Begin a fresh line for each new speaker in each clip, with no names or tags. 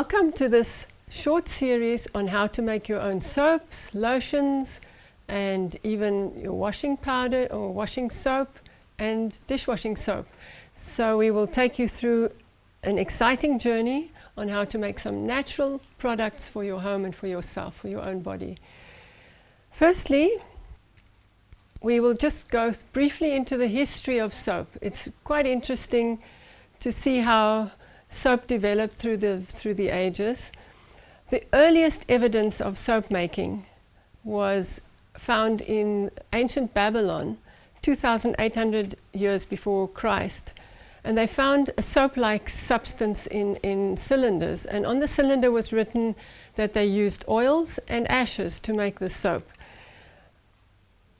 Welcome to this short series on how to make your own soaps, lotions, and even your washing powder or washing soap and dishwashing soap. So we will take you through an exciting journey on how to make some natural products for your home and for yourself, for your own body. Firstly, we will just go briefly into the history of soap. It's quite interesting to see how soap developed through the ages. The earliest evidence of soap making was found in ancient Babylon, 2,800 years before Christ. And they found a soap-like substance in cylinders. And on the cylinder was written that they used oils and ashes to make the soap.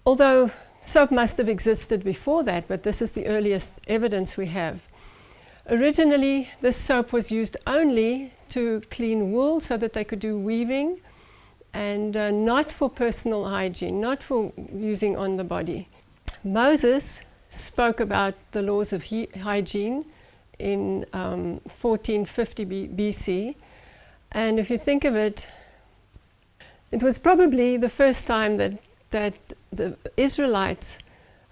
Although soap must have existed before that, but this is the earliest evidence we have. Originally, this soap was used only to clean wool so that they could do weaving, and not for personal hygiene, not for using on the body. Moses spoke about the laws of hygiene in 1450 BC, and if you think of it, it was probably the first time that the Israelites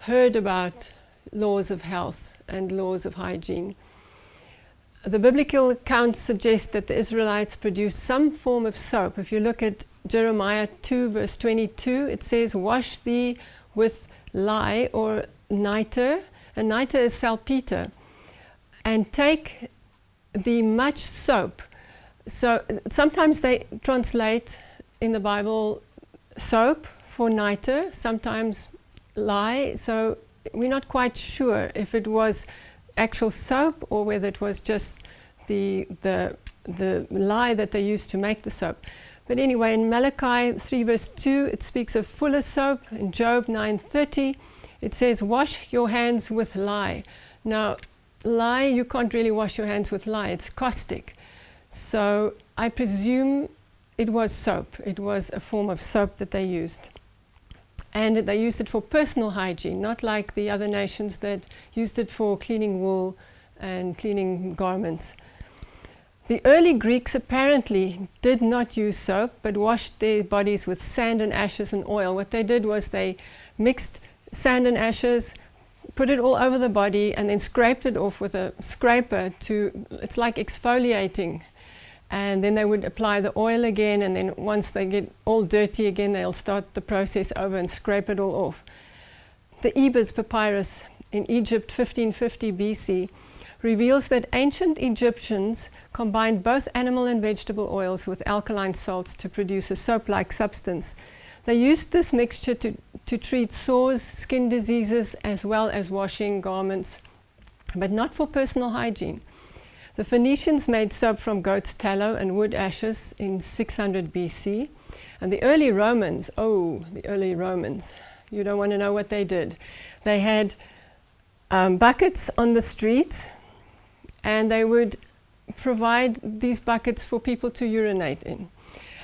heard about laws of health and laws of hygiene. The biblical accounts suggest that the Israelites produced some form of soap. If you look at Jeremiah 2 verse 22, it says, "Wash thee with lye or niter," and niter is salpeter, "and take thee much soap." So sometimes they translate in the Bible soap for niter, sometimes lye, so we're not quite sure if it was actual soap or whether it was just the lye that they used to make the soap. But anyway, in Malachi 3 verse 2, it speaks of fuller soap. In Job 9:30, it says, "Wash your hands with lye." Now, lye, you can't really wash your hands with lye. It's caustic. So I presume it was soap. It was a form of soap that they used. And they used it for personal hygiene, not like the other nations that used it for cleaning wool and cleaning garments. The early Greeks apparently did not use soap, but washed their bodies with sand and ashes and oil. What they did was they mixed sand and ashes, put it all over the body, and then scraped it off with a scraper it's like exfoliating. And then they would apply the oil again, and then once they get all dirty again, they'll start the process over and scrape it all off. The Ebers papyrus in Egypt, 1550 BC, reveals that ancient Egyptians combined both animal and vegetable oils with alkaline salts to produce a soap-like substance. They used this mixture to treat sores, skin diseases, as well as washing garments, but not for personal hygiene. The Phoenicians made soap from goat's tallow and wood ashes in 600 BC. And the early Romans, you don't want to know what they did. They had buckets on the streets, and they would provide these buckets for people to urinate in.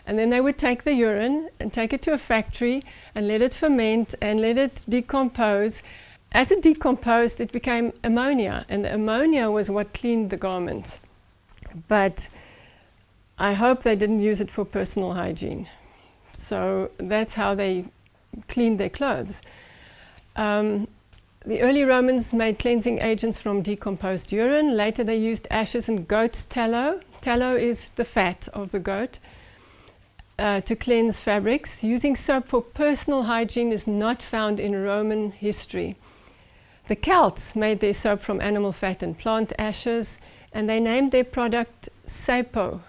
And then they would take the urine and take it to a factory and let it ferment and let it decompose. As it decomposed, it became ammonia, and the ammonia was what cleaned the garments. But I hope they didn't use it for personal hygiene. So that's how they cleaned their clothes. The early Romans made cleansing agents from decomposed urine. Later they used ashes and goat's tallow. Tallow is the fat of the goat, to cleanse fabrics. Using soap for personal hygiene is not found in Roman history. The Celts made their soap from animal fat and plant ashes, and they named their product sapo,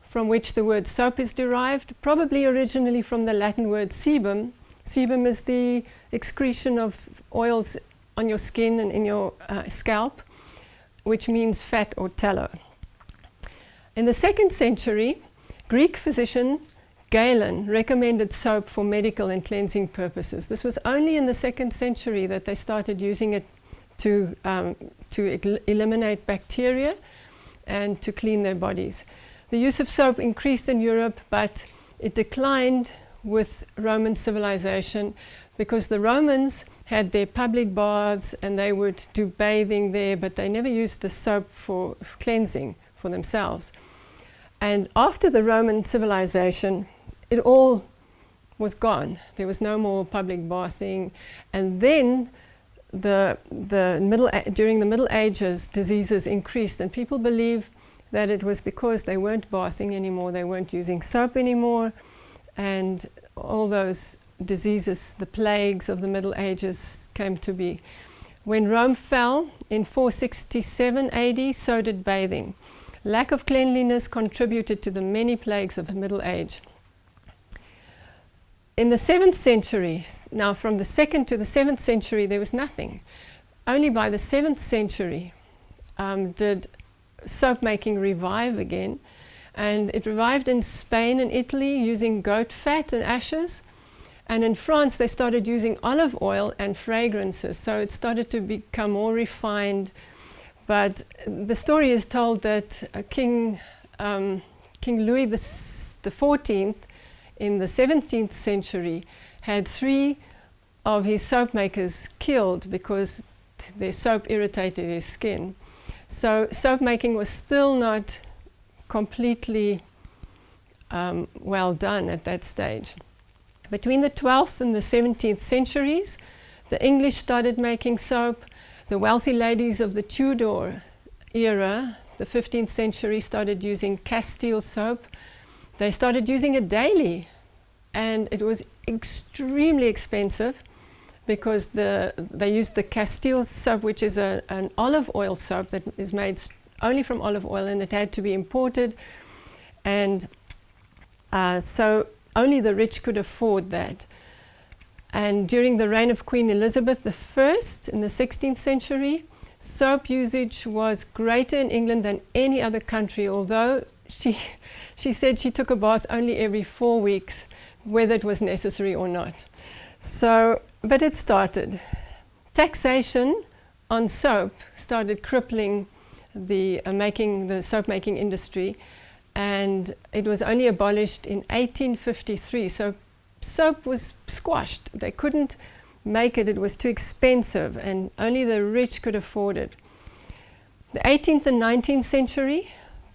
from which the word soap is derived, probably originally from the Latin word sebum. Sebum is the excretion of oils on your skin and in your scalp, which means fat or tallow. In the 2nd century, Greek physician Galen recommended soap for medical and cleansing purposes. This was only in the 2nd century that they started using it to eliminate bacteria and to clean their bodies. The use of soap increased in Europe, but it declined with Roman civilization because the Romans had their public baths and they would do bathing there, but they never used the soap for cleansing for themselves. And after the Roman civilization, it all was gone. There was no more public bathing. And then during the Middle Ages, diseases increased, and people believe that it was because they weren't bathing anymore, they weren't using soap anymore, and all those diseases, the plagues of the Middle Ages, came to be. When Rome fell in 467 AD, so did bathing. Lack of cleanliness contributed to the many plagues of the Middle Age. In the 7th century, now from the 2nd to the 7th century, there was nothing. Only by the 7th century did soap making revive again. And it revived in Spain and Italy using goat fat and ashes. And in France, they started using olive oil and fragrances. So it started to become more refined. But the story is told that King Louis XIV in the 17th century had 3 of his soap makers killed because their soap irritated his skin. So soap making was still not completely well done at that stage. Between the 12th and the 17th centuries, the English started making soap. The wealthy ladies of the Tudor era, the 15th century, started using Castile soap. They started using it daily, and it was extremely expensive because they used the Castile soap, which is an olive oil soap that is made only from olive oil, and it had to be imported. And so only the rich could afford that. And during the reign of Queen Elizabeth I in the 16th century, soap usage was greater in England than any other country, although she said she took a bath only every 4 weeks, whether it was necessary or not. So, but it started. Taxation on soap started crippling the soap making industry, and it was only abolished in 1853. So soap was squashed. They couldn't make it. It was too expensive, and only the rich could afford it. The 18th and 19th century,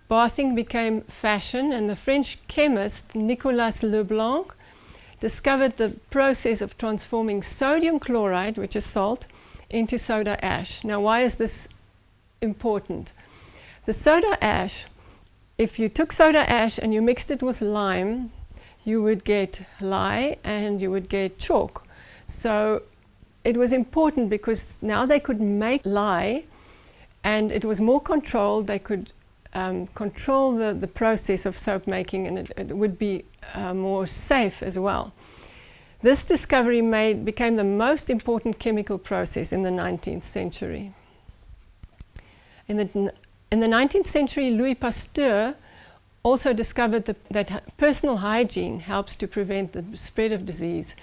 bathing became fashion, and the French chemist Nicolas Leblanc discovered the process of transforming sodium chloride, which is salt, into soda ash. Now, why is this important? The soda ash, if you took soda ash and you mixed it with lime, you would get lye and you would get chalk. So it was important because now they could make lye, and it was more controlled. They could control the process of soap making, and it would be more safe as well. This discovery became the most important chemical process in the 19th century. In the 19th century, Louis Pasteur also discovered that personal hygiene helps to prevent the spread of disease,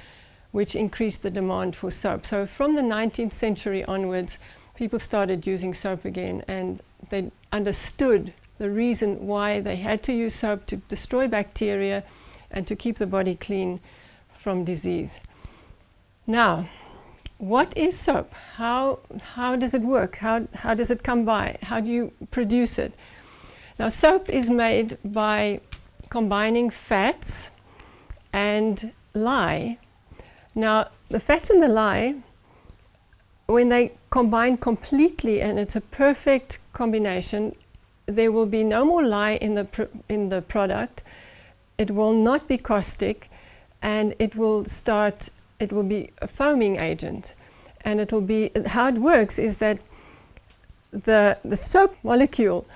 which increased the demand for soap. So from the 19th century onwards, people started using soap again, and they understood the reason why they had to use soap: to destroy bacteria and to keep the body clean from disease. Now, what is soap? How does it work? How does it come by? How do you produce it? Now, soap is made by combining fats and lye. Now, the fats and the lye, when they combine completely, and it's a perfect combination, there will be no more lye in the product. It will not be caustic, and it will be a foaming agent. And it'll be, how it works is that the soap molecule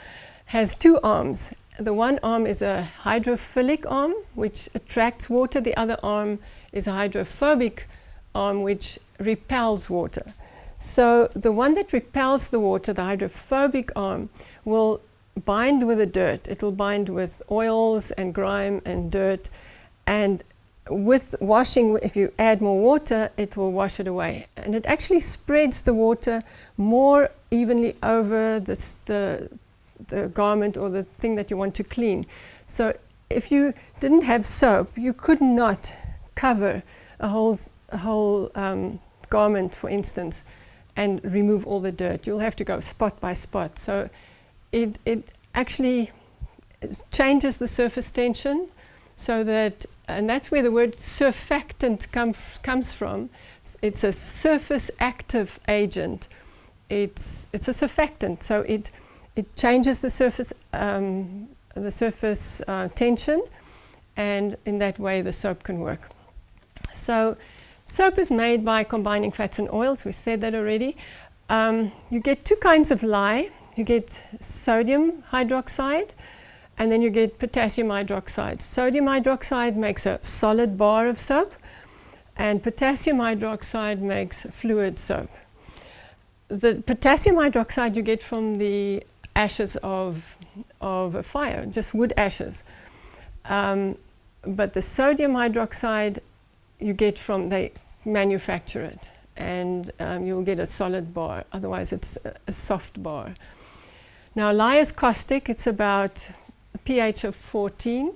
has 2 arms. The one arm is a hydrophilic arm, which attracts water. The other arm is a hydrophobic arm, which repels water. So the one that repels the water, the hydrophobic arm, will bind with the dirt. It'll bind with oils and grime and dirt, and with washing, if you add more water, it will wash it away. And it actually spreads the water more evenly over the garment or the thing that you want to clean. So if you didn't have soap, you could not cover a whole garment, for instance, and remove all the dirt. You'll have to go spot by spot. So it actually changes the surface tension so that, and that's where the word surfactant comes from. It's a surface active agent. It's a surfactant, so it changes the surface tension, and in that way the soap can work. So soap is made by combining fats and oils. We've said that already. You get two kinds of lye. You get sodium hydroxide, and then you get potassium hydroxide. Sodium hydroxide makes a solid bar of soap, and potassium hydroxide makes fluid soap. The potassium hydroxide you get from the ashes of a fire, just wood ashes. But the sodium hydroxide you get from, they manufacture it, and you'll get a solid bar, otherwise it's a soft bar. Now lye is caustic. It's about a pH of 14,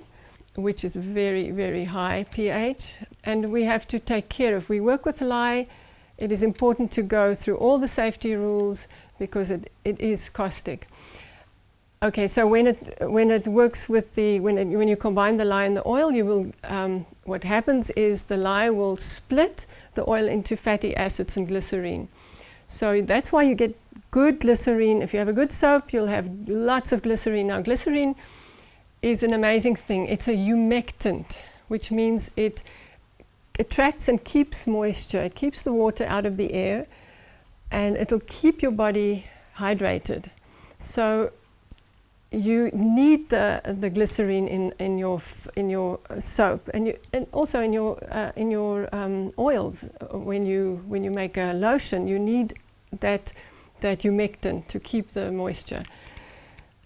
which is very, very high pH, and we have to take care. If we work with lye, it is important to go through all the safety rules because it is caustic. Okay, so when it works with when you combine the lye and the oil, you will what happens is the lye will split the oil into fatty acids and glycerine. So that's why you get good glycerine. If you have a good soap, you'll have lots of glycerine. Now, glycerine is an amazing thing. It's a humectant, which means it attracts and keeps moisture. It keeps the water out of the air, and it'll keep your body hydrated. So you need the glycerine in your soap, and also in your oils. When you make a lotion, you need that humectant to keep the moisture.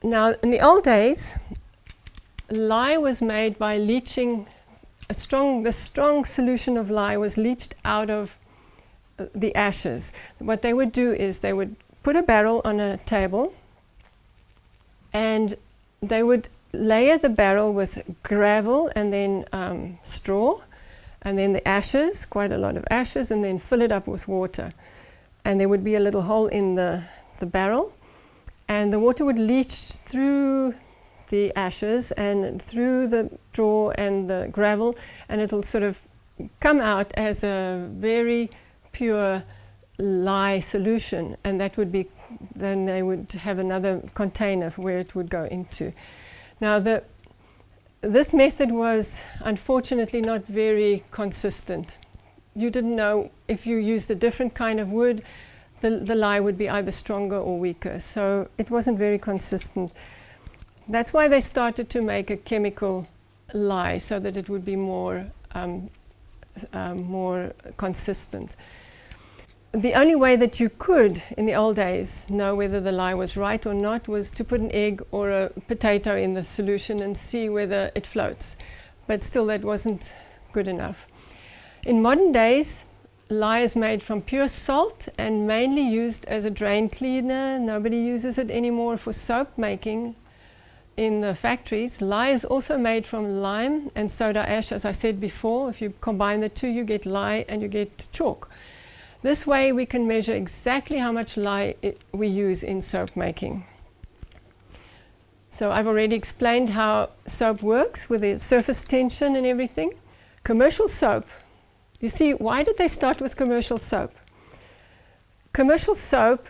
Now, in the old days, lye was made by leaching. The strong solution of lye was leached out of the ashes. What they would do is they would put a barrel on a table, and they would layer the barrel with gravel and then straw, and then the ashes, quite a lot of ashes, and then fill it up with water. And there would be a little hole in the barrel, and the water would leach through the ashes and through the straw and the gravel, and it'll sort of come out as a very pure lye solution, and that would be, then they would have another container where it would go into. Now this method was unfortunately not very consistent. You didn't know if you used a different kind of wood, the lye would be either stronger or weaker, so it wasn't very consistent. That's why they started to make a chemical lye, so that it would be more consistent. The only way that you could, in the old days, know whether the lye was right or not was to put an egg or a potato in the solution and see whether it floats. But still, that wasn't good enough. In modern days, lye is made from pure salt and mainly used as a drain cleaner. Nobody uses it anymore for soap making in the factories. Lye is also made from lime and soda ash, as I said before. If you combine the two, you get lye and you get chalk. This way we can measure exactly how much lye we use in soap making. So I've already explained how soap works with the surface tension and everything. Commercial soap. You see, why did they start with commercial soap? Commercial soap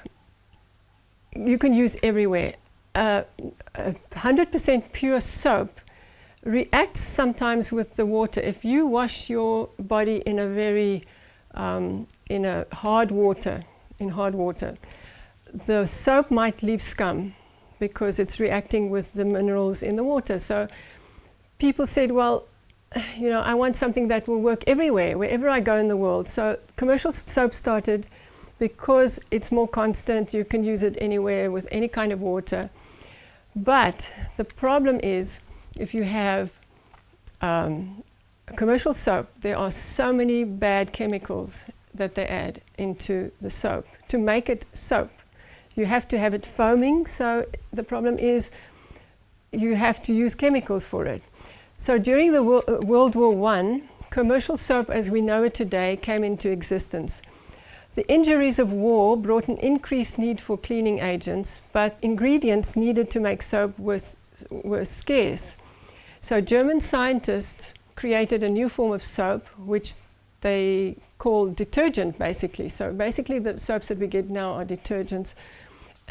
you can use everywhere. 100% pure soap reacts sometimes with the water. If you wash your body in a very in hard water, the soap might leave scum because it's reacting with the minerals in the water. So people said, well, you know, I want something that will work everywhere, wherever I go in the world. So commercial soap started because it's more constant. You can use it anywhere with any kind of water. But the problem is, if you have commercial soap, there are so many bad chemicals that they add into the soap to make it soap. You have to have it foaming, so the problem is you have to use chemicals for it. So during the World War I, commercial soap as we know it today came into existence. The injuries of war brought an increased need for cleaning agents, but ingredients needed to make soap were were scarce. So German scientists created a new form of soap, which they call detergent, basically. So basically the soaps that we get now are detergents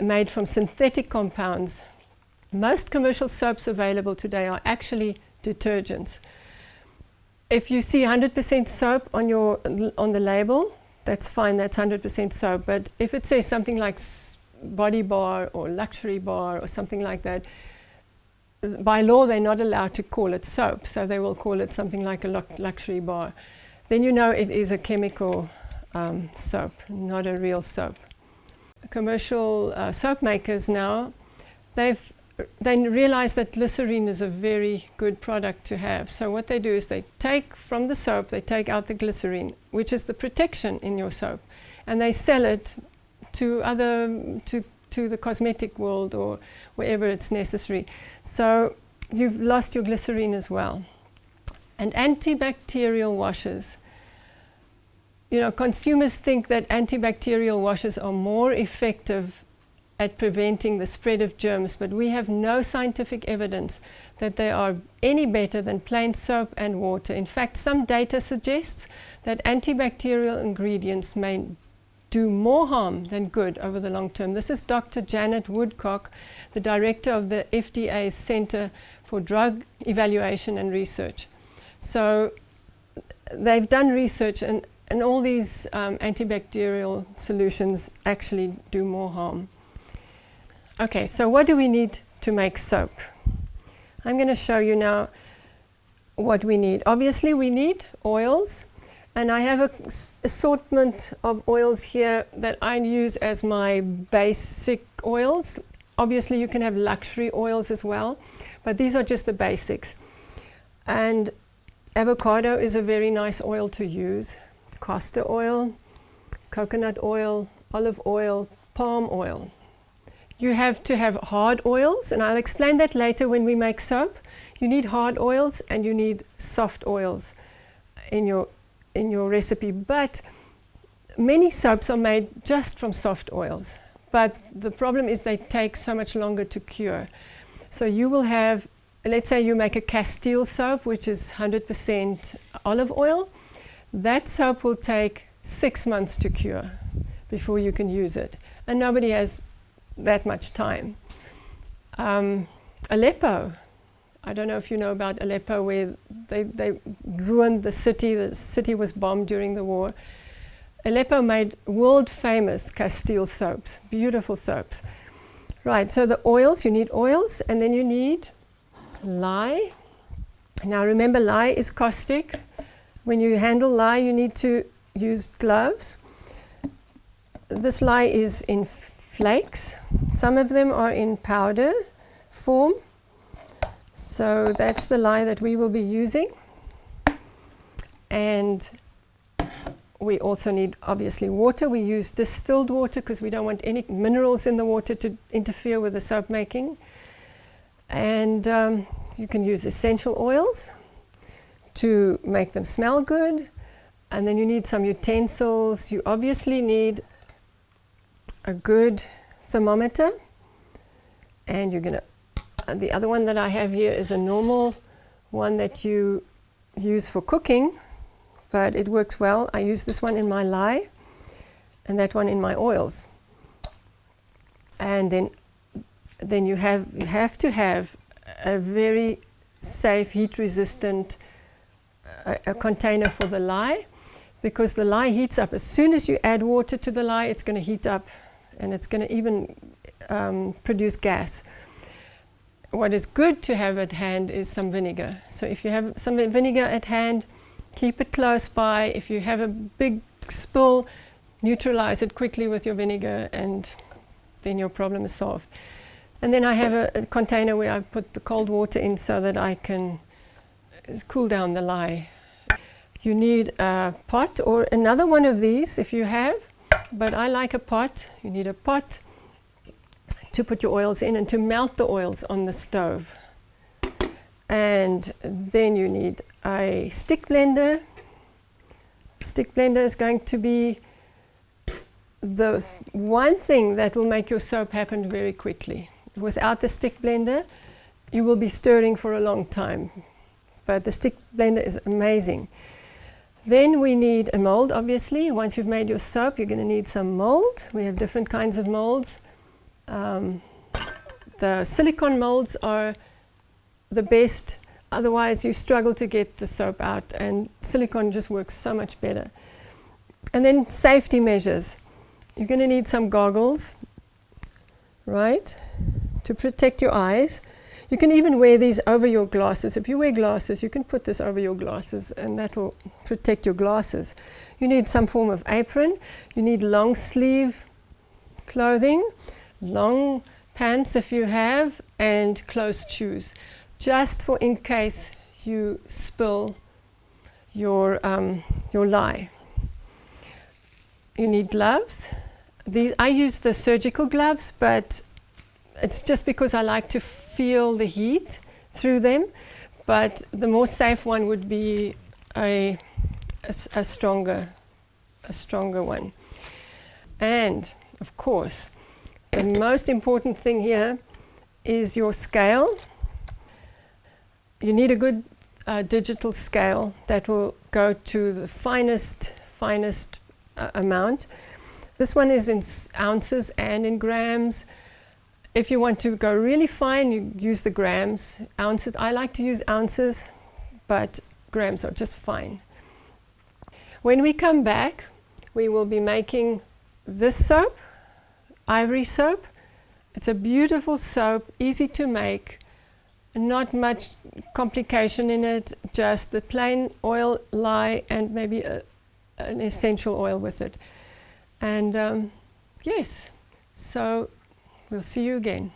made from synthetic compounds. Most commercial soaps available today are actually detergents. If you see 100% soap on the label, that's fine, that's 100% soap. But if it says something like body bar or luxury bar or something like that, by law they're not allowed to call it soap, so they will call it something like a luxury bar. Then you know it is a chemical soap, not a real soap. Commercial soap makers now, they realize that glycerine is a very good product to have. So what they do is they take from the soap, they take out the glycerine, which is the protection in your soap, and they sell it to the cosmetic world or wherever it's necessary. So you've lost your glycerine as well. And antibacterial washes. You know, consumers think that antibacterial washes are more effective at preventing the spread of germs, but we have no scientific evidence that they are any better than plain soap and water. In fact, some data suggests that antibacterial ingredients may do more harm than good over the long term. This is Dr. Janet Woodcock, the director of the FDA's Center for Drug Evaluation and Research. So they've done research, and all these antibacterial solutions actually do more harm. Okay, so what do we need to make soap? I'm going to show you now what we need. Obviously we need oils, and I have an assortment of oils here that I use as my basic oils. Obviously you can have luxury oils as well, but these are just the basics. And avocado is a very nice oil to use. Castor oil, coconut oil, olive oil, palm oil. You have to have hard oils, and I'll explain that later when we make soap. You need hard oils and you need soft oils in your recipe, but many soaps are made just from soft oils. But the problem is they take so much longer to cure. So you will have, let's say you make a Castile soap, which is 100% olive oil. That soap will take 6 months to cure before you can use it. And nobody has that much time. Aleppo. I don't know if you know about Aleppo, where they ruined the city. The city was bombed during the war. Aleppo made world famous Castile soaps, beautiful soaps. Right, so the oils, you need oils, and then you need lye. Now remember, lye is caustic. When you handle lye, you need to use gloves. This lye is in flakes. Some of them are in powder form. So that's the lye that we will be using. And we also need, obviously, water. We use distilled water because we don't want any minerals in the water to interfere with the soap making. And you can use essential oils to make them smell good. And then you need some utensils. You obviously need a good thermometer. And you're going to, the other one that I have here is a normal one that you use for cooking, but it works well. I use this one in my lye and that one in my oils. And then you have to have a very safe, heat-resistant a container for the lye, because the lye heats up. As soon as you add water to the lye, it's going to heat up, and it's going to even produce gas. What is good to have at hand is some vinegar. So if you have some vinegar at hand, keep it close by. If you have a big spill, neutralize it quickly with your vinegar, and then your problem is solved. And then I have a container where I put the cold water in so that I can cool down the lye. You need a pot or another one of these if you have, but I like a pot. You need a pot to put your oils in and to melt the oils on the stove. And then you need a stick blender. Stick blender is going to be the one thing that will make your soap happen very quickly. Without the stick blender, you will be stirring for a long time. But the stick blender is amazing. Then we need a mold, obviously. Once you've made your soap, you're going to need some mold. We have different kinds of molds. The silicone molds are the best, otherwise you struggle to get the soap out, and silicone just works so much better. And then safety measures. You're going to need some goggles, right, to protect your eyes. You can even wear these over your glasses. If you wear glasses, you can put this over your glasses and that will protect your glasses. You need some form of apron. You need long sleeve clothing, long pants if you have, and closed shoes, just for in case you spill your lye. You need gloves. I use the surgical gloves, but it's just because I like to feel the heat through them. But the more safe one would be a stronger one. And of course, the most important thing here is your scale. You need a good digital scale that will go to the finest amount. This one is in ounces and in grams. If you want to go really fine, you use the grams. Ounces, I like to use ounces, but grams are just fine. When we come back, we will be making this soap, ivory soap. It's a beautiful soap, easy to make, not much complication in it, just the plain oil, lye, and maybe an essential oil with it. And yes, so we'll see you again.